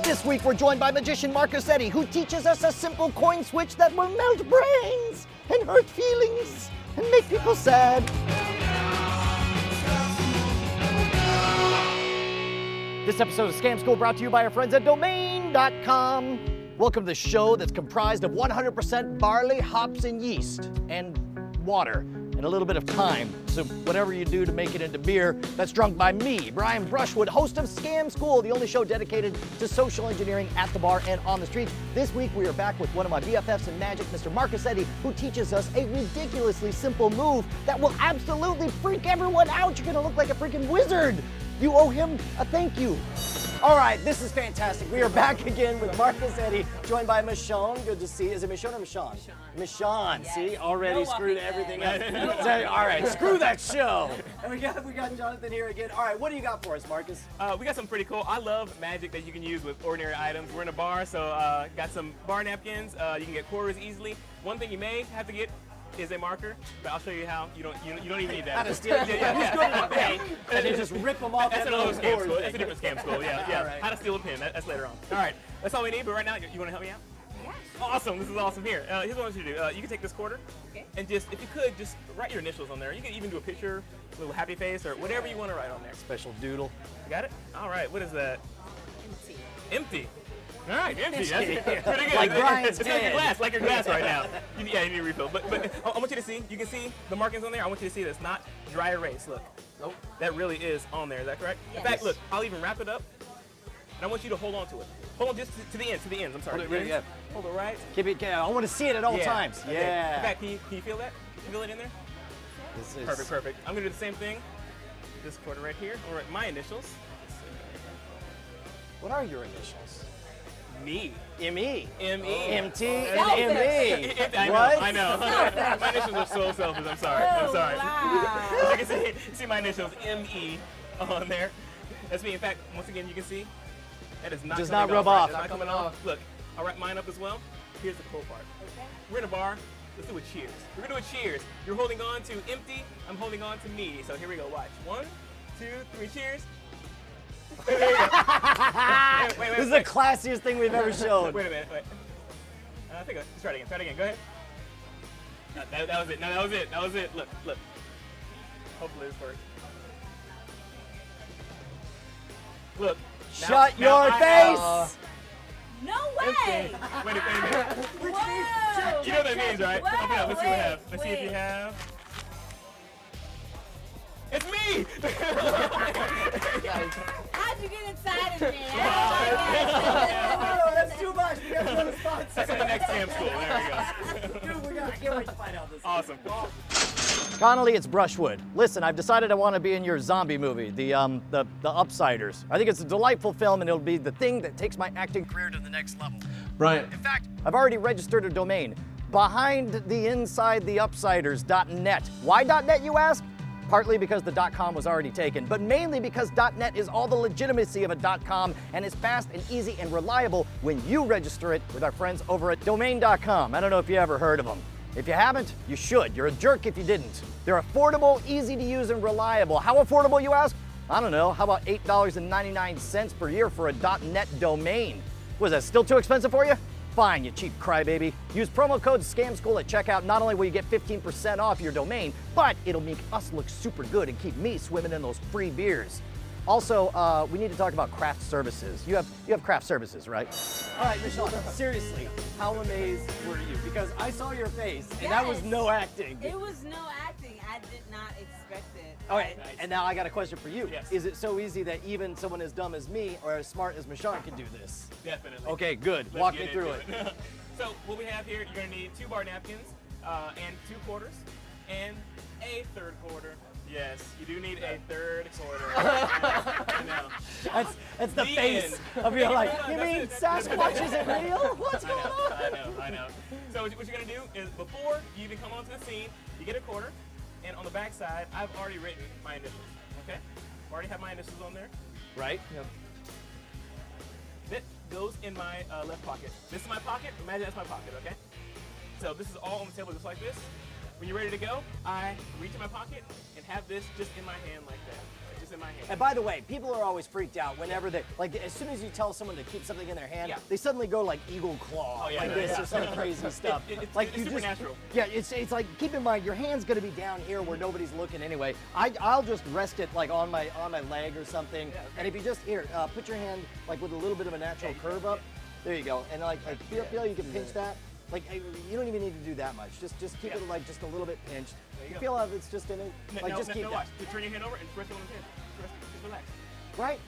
This week we're joined by magician Marcus, who teaches us a simple coin switch that will melt brains and hurt feelings and make people sad. This episode of Scam School brought to you by our friends at Domain.com. Welcome to the show that's comprised of 100% barley, hops, and yeast, and water, and a little bit of time. So whatever you do to make it into beer, that's drunk by me, Brian Brushwood, host of Scam School, the only show dedicated to social engineering at the bar and on the street. This week we are back with one of my BFFs in magic, Mr. Marcus, who teaches us a ridiculously simple move that will absolutely freak everyone out. You're gonna look like a freaking wizard. You owe him a thank you. All right, this is fantastic. We are back again with Marcus, joined by Michonne. Good to see you. Is it Michonne or Michonne? Michonne. Yes. See, already screwed everything up. All right, screw that show. And we got Jonathan here again. All right, what do you got for us, Marcus? We got something pretty cool. I love magic that you can use with ordinary items. We're in a bar, so got some bar napkins. You can get quarters easily. One thing you may have to get is a marker, but I'll show you how. You don't even need that. How to steal it? Yeah. And then just rip them off. That's another scam school. That's a different scam school. Yeah. Right. How to steal a pin. That's later on. All right, that's all we need. But right now, you want to help me out? Yes. Awesome. This is awesome. Here, here's what I want you to do. You can take this quarter, and just, if you could, just write your initials on there. You can even do a picture, a little happy face, or whatever you want to write on there. Special doodle. You got it? All right. What is that? Empty. Empty. All right, empty. That's pretty good. Like Brian's it's like your head. glass, like your glass right now. You need a refill. But I want you to see. You can see the markings on there. I want you to see that's not dry erase. Look. Nope. That really is on there. Is that correct? Yes. In fact, look. I'll even wrap it up, and I want you to hold on to it. Hold on just to the ends. To the ends. I'm sorry. Hold it really up. Hold it right. Keep it. I want to see it at all times. Okay. Yeah. In fact, can you feel that? Can you feel it in there? This is Perfect. I'm gonna do the same thing. This quarter right here. All right, my initials. What are your initials? Me. M-E. M-E. M-T Selfish. and M-E. I know. My initials are so selfish. I'm sorry. Wow. As you can see my initials, M-E, on there. That's me. In fact, once again, you can see that is not Does coming not rub off. off. It's not coming off. Look, I'll wrap mine up as well. Here's the cool part. Okay. We're in a bar. Let's do a cheers. We're gonna do a cheers. You're holding on to empty. I'm holding on to me. So here we go. Watch. 1, 2, 3. Cheers. Wait. This is the classiest thing we've ever shown. Wait a minute. Wait. I think let's try it again. Try it again. Go ahead. That was it. No, that was it. Look. Hopefully this works. Look. Shut your face! No way. Wait a minute. Whoa. You know what that means, right? Whoa, Open up. Let's see what we have. Let's see if wait. you have. It's me! How'd you get inside of me? That's too much. We got to go to spots. That's in the next scam school. There we go. Dude, I can't wait to find out this. Awesome. Connolly, it's Brushwood. Listen, I've decided I want to be in your zombie movie, the Upsiders. I think it's a delightful film, and it'll be the thing that takes my acting career to the next level. Brian. In fact, I've already registered a domain, behindtheinsidetheupsiders.net. Why .net, you ask? Partly because the .com was already taken, but mainly because .net is all the legitimacy of a .com and is fast and easy and reliable when you register it with our friends over at Domain.com. I don't know if you ever heard of them. If you haven't, you should. You're a jerk if you didn't. They're affordable, easy to use, and reliable. How affordable, you ask? I don't know. How about $8.99 per year for a .net domain? Was that still too expensive for you? Fine, you cheap crybaby. Use promo code SCAMSCHOOL at checkout. Not only will you get 15% off your domain, but it'll make us look super good and keep me swimming in those free beers. Also, we need to talk about craft services. You have craft services, right? All right, Michelle, seriously, how amazed were you? Because I saw your face, and that was no acting. It was no acting. I did not expect it. All right, and now I got a question for you. Yes. Is it so easy that even someone as dumb as me or as smart as Michonne can do this? Definitely. Okay, good. Let's Walk get me through into it. So what we have here, you're gonna need 2 bar napkins and 2 quarters and a 3rd quarter. Yes, you do need a 3rd quarter. I know. That's the face end. of your life. Hold You on, mean that's it. Sasquatch isn't real? What's going on? I know. So what you're gonna do is before you even come onto the scene, you get a quarter, and on the back side, I've already written my initials. Okay? Already have my initials on there. Right? Yep. That goes in my left pocket. This is my pocket. Imagine that's my pocket, okay? So this is all on the table just like this. When you're ready to go, I reach in my pocket and have this just in my hand like that. just in my hand. And by the way, people are always freaked out whenever they, like, as soon as you tell someone to keep something in their hand, they suddenly go like eagle claw, like this or some crazy stuff. It's supernatural. Yeah, it's like, keep in mind, your hand's gonna be down here where nobody's looking anyway. I'll just rest it like on my leg or something. And if you just, put your hand like with a little bit of a natural curve up, there you go. And like feel you can pinch that. Like, you don't even need to do that much. Just keep it like just a little bit pinched. You feel like it's just in it. Like, just keep that. Watch. You turn your hand over and rest it on the hand. Just relax. Right?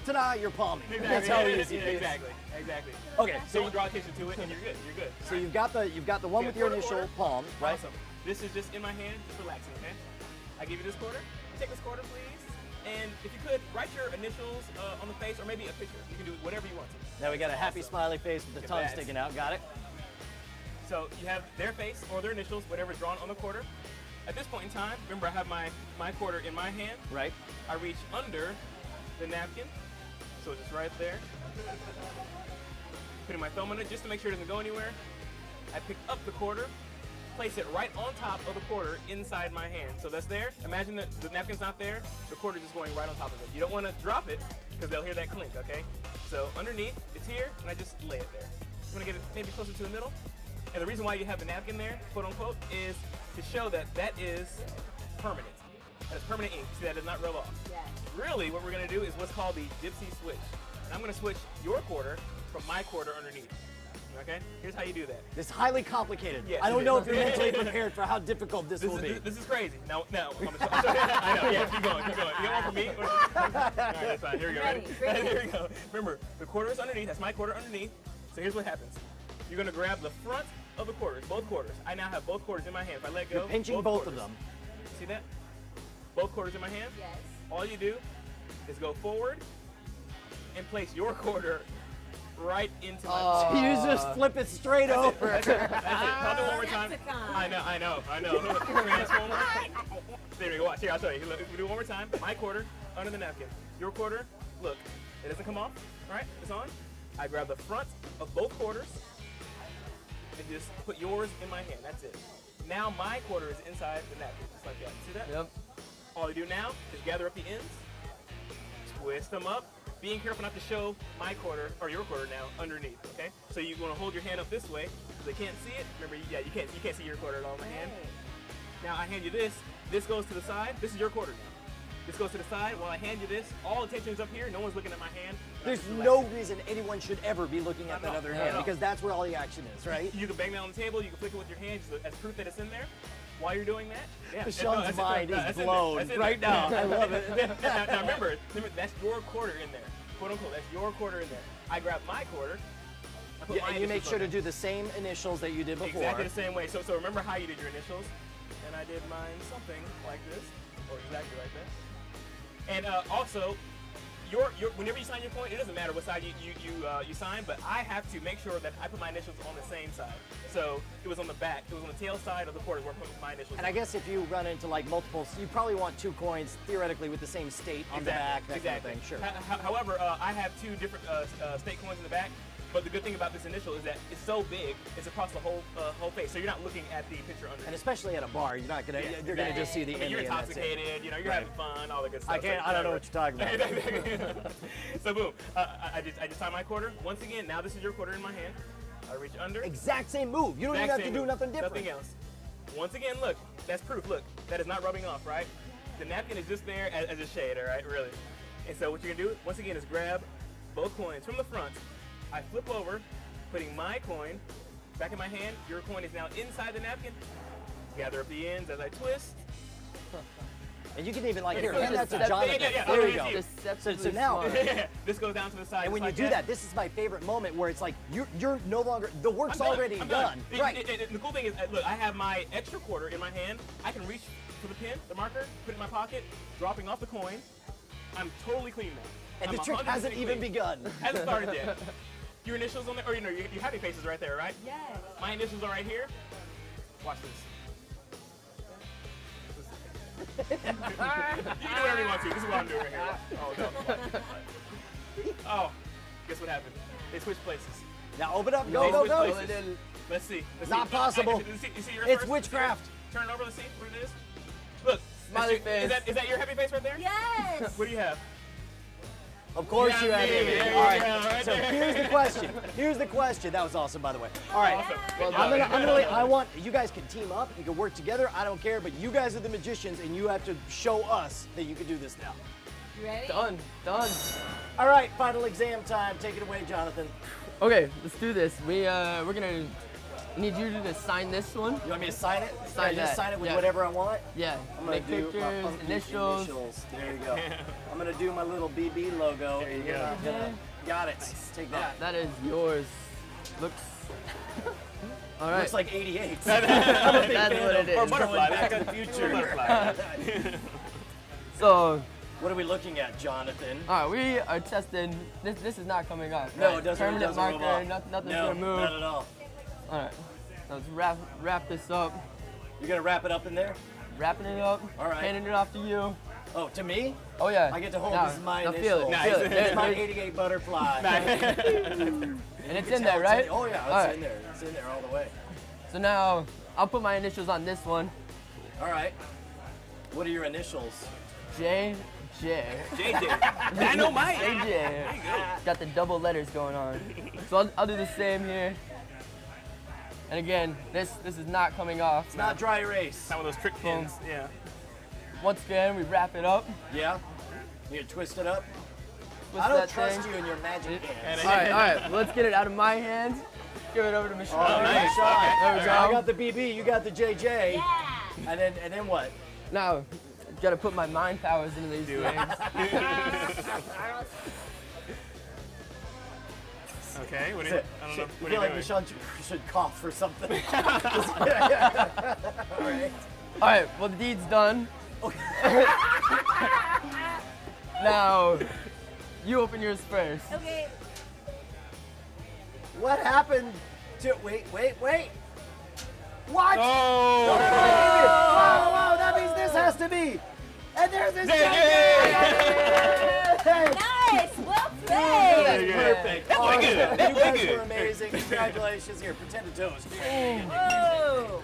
Ta-da, you're palming. Exactly. That's how easy it is. Exactly. Okay, So you draw attention to it and you're good. So you've got the one with your initial palm, right? Awesome. This is just in my hand, just relaxing, okay? I give you this quarter. Take this quarter, please. And if you could, write your initials on the face or maybe a picture. You can do whatever you want to. Now we got a happy smiley face with the tongue sticking out. Got it? So you have their face or their initials, whatever is drawn on the quarter. At this point in time, remember I have my quarter in my hand. Right. I reach under the napkin, so it's just right there. Putting my thumb on it just to make sure it doesn't go anywhere. I pick up the quarter, place it right on top of the quarter inside my hand. So that's there. Imagine that the napkin's not there, the quarter's just going right on top of it. You don't want to drop it because they'll hear that clink, okay? So underneath, it's here, and I just lay it there. You want to get it maybe closer to the middle? And the reason why you have the napkin there, quote unquote, is to show that that is permanent. That is permanent ink. See, that does not roll off. Yes. Really, what we're going to do is what's called the gypsy switch. And I'm going to switch your quarter from my quarter underneath. Okay? Here's how you do that. This is highly complicated. Yes, I don't it know is. if you're mentally prepared for how difficult this will be. This is crazy. Now, I'm gonna show you. I know. Yeah, keep going. You got one for me? All right, that's fine. Here we go. Ready? Here we go. Remember, the quarter is underneath. That's my quarter underneath. So here's what happens. You're going to grab the front of the quarters, both quarters. I now have both quarters in my hand. If I let go, You're pinching both of them. See that? Both quarters in my hand? Yes. All you do is go forward and place your quarter right into my So you just flip it straight over. That's it. I'll do it one more time. Decepticon. I know. Transformer. There we go. Watch. Here, I'll show you. Look, we do it one more time. My quarter under the napkin. Your quarter, look, it doesn't come off. All right, it's on. I grab the front of both quarters and just put yours in my hand. That's it. Now my quarter is inside the napkin, just like that. See that? Yep. All you do now is gather up the ends, twist them up, being careful not to show my quarter, or your quarter now, underneath, okay? So you want to hold your hand up this way so they can't see it. Remember, you can't see your quarter at all in my hand. Now I hand you this. This goes to the side. This is your quarter now. This goes to the side. While I hand you this, all attention is up here. No one's looking at my hand. There's no reason anyone should ever be looking at that other hand because that's where all the action is, right? You can bang that on the table. You can flick it with your hand as proof that it's in there. While you're doing that, Sean's mind is blown right now. I love it. Now remember, that's your quarter in there. Quote unquote, that's your quarter in there. I grab my quarter. And you make sure to do the same initials that you did before. Exactly the same way. So remember how you did your initials, and I did mine something like this, or exactly like that. And also, whenever you sign your coin, it doesn't matter what side you sign, but I have to make sure that I put my initials on the same side. So it was on the back, it was on the tail side of the quarter where I put my initials. And I guess if you run into like multiples, you probably want two coins theoretically with the same state on the back, that kind of thing. Sure. However, I have two different state coins in the back. But the good thing about this initial is that it's so big, it's across the whole face, so you're not looking at the picture under. And especially at a bar, you're not gonna, you're gonna just see the ending. You're intoxicated, you know, you're having fun, all the good stuff. I don't know what you're talking about. So boom, I just tie my quarter. Once again, now this is your quarter in my hand. I reach under. Exact same move. You don't even have to do nothing different. Nothing else. Once again, look, that's proof. Look, that is not rubbing off, right? The napkin is just there as a shade, all right, really. And so what you're gonna do, once again, is grab both coins from the front. I flip over, putting my coin back in my hand. Your coin is now inside the napkin. Gather up the ends as I twist. And you can even like, here, hand that to Jonathan. There you go. So now, this goes down to the side. And when you do that, this is my favorite moment where it's like, you're no longer, the work's already done. Right. The cool thing is, look, I have my extra quarter in my hand. I can reach for the pen, the marker, put it in my pocket, dropping off the coin. I'm totally clean now. And the trick hasn't even begun. Hasn't started yet. Your initials on there, or your happy faces right there, right? Yes. My initials are right here. Watch this. You can do whatever you want to. This is what I'm doing right here. Oh, no. Oh, guess what happened? They switched places. Now open up, go. Let's see. Not possible. You see yours it's first? witchcraft. Turn it over, let's see what it is. Look, Smiley face. Is that your happy face right there? Yes. What do you have? Of course you have me. it. There you All right. go, right So there. here's the question. Here's the question. That was awesome, by the way. All right. Well I want you guys can team up. You can work together. I don't care, but you guys are the magicians, and you have to show us that you can do this now. You ready? Done. All right. Final exam time. Take it away, Jonathan. Okay, let's do this. We're gonna need you to sign this one. You want me to sign it? Sign Can I just that. sign it with Yeah. whatever I want? Yeah. I'm gonna Make do pictures, funky initials. There you go. I'm gonna do my little BB logo. There you and go. you're gonna- Got it. Take that. That is yours. Looks. All right. Looks like 88. That's what it is. Or butterfly. Back That's to the good. future. Butterfly. So, What are we looking at, Jonathan? all right, we are testing. This is not coming off. No, right? it doesn't. Permanent it doesn't marker. move off. Nothing's No, gonna move. not at all. All right. So let's wrap this up. You're gonna wrap it up in there? Wrapping it up. All right. Handing it off to you. Oh, to me? Oh yeah. I get to hold Now- this is my now initial. feel it. Nice. Feel it. There- It's my there- 88 butterfly. and it's in there, Tell right? Oh yeah, it's All right. in there. It's in there all the way. So now I'll put my initials on this one. All right. What are your initials? JJ. JJ. Dynamite. JJ. Got the double letters going on. So I'll do the same here. And again, this is not coming off. It's not dry erase. Not one of those trick pins. Yeah. Once again, we wrap it up. Yeah? You gonna twist it up? Twist I don't that trust thing. you in your magic hands. All right. Well, let's get it out of my hands. Give it over to Michelle. Oh, nice nice. shot. There we go. I got the BB, you got the JJ. Yeah. And then what? Now, gotta put my mind powers into these Do it. things. Okay. What do That's you? it. I don't know. I What are feel you like doing? Michelle should cough or something. All right. All right. Well, the deed's done. Now, you open yours first. Okay. What happened to wait? What? Oh. Whoa, that means this has to be. And there's this JJ! Nice. Well That's played. perfect. That's way good. That's You way guys good. were amazing. Congratulations. Here, pretend to toast. Whoa.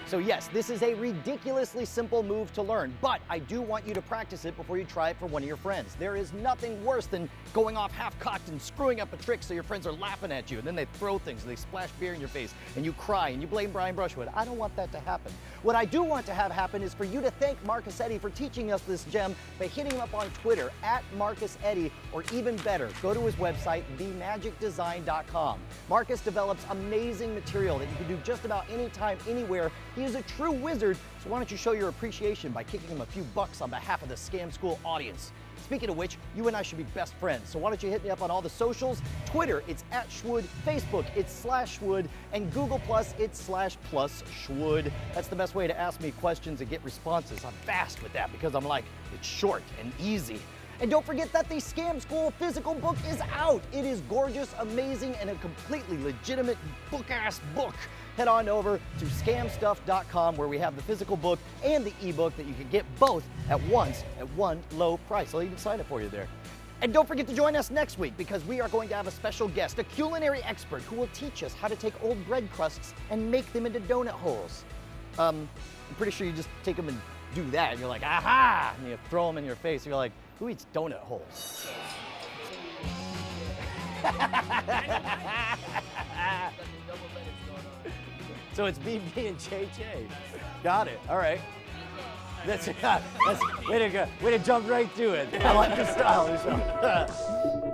So yes, this is a ridiculously simple move to learn, but I do want you to practice it before you try it for one of your friends. There is nothing worse than going off half-cocked and screwing up a trick so your friends are laughing at you, and then they throw things, and they splash beer in your face, and you cry, and you blame Brian Brushwood. I don't want that to happen. What I do want to have happen is for you to thank Marcus Eddy for teaching us this gem by hitting him up on Twitter, @MarcusEddy, or even better, go to his website, themagicdesign.com. Marcus develops amazing material that you can do just about anytime, anywhere. He is a true wizard, so why don't you show your appreciation by kicking him a few bucks on behalf of the Scam School audience. Speaking of which, you and I should be best friends, so why don't you hit me up on all the socials? Twitter, it's @Schwood, Facebook, it's /Schwood, and Google+, it's /+Schwood. That's the best way to ask me questions and get responses. I'm fast with that because I'm like, it's short and easy. And don't forget that the Scam School physical book is out. It is gorgeous, amazing, and a completely legitimate book-ass book. Head on over to scamstuff.com where we have the physical book and the ebook that you can get both at once at one low price. I'll even sign it for you there. And don't forget to join us next week because we are going to have a special guest, a culinary expert who will teach us how to take old bread crusts and make them into donut holes. I'm pretty sure you just take them and do that and you're like, aha! And you throw them in your face and you're like, who eats donut holes? So it's BB and JJ. Got it. All right. That's way to go. Way to jump right to it. I like your style, Michelle.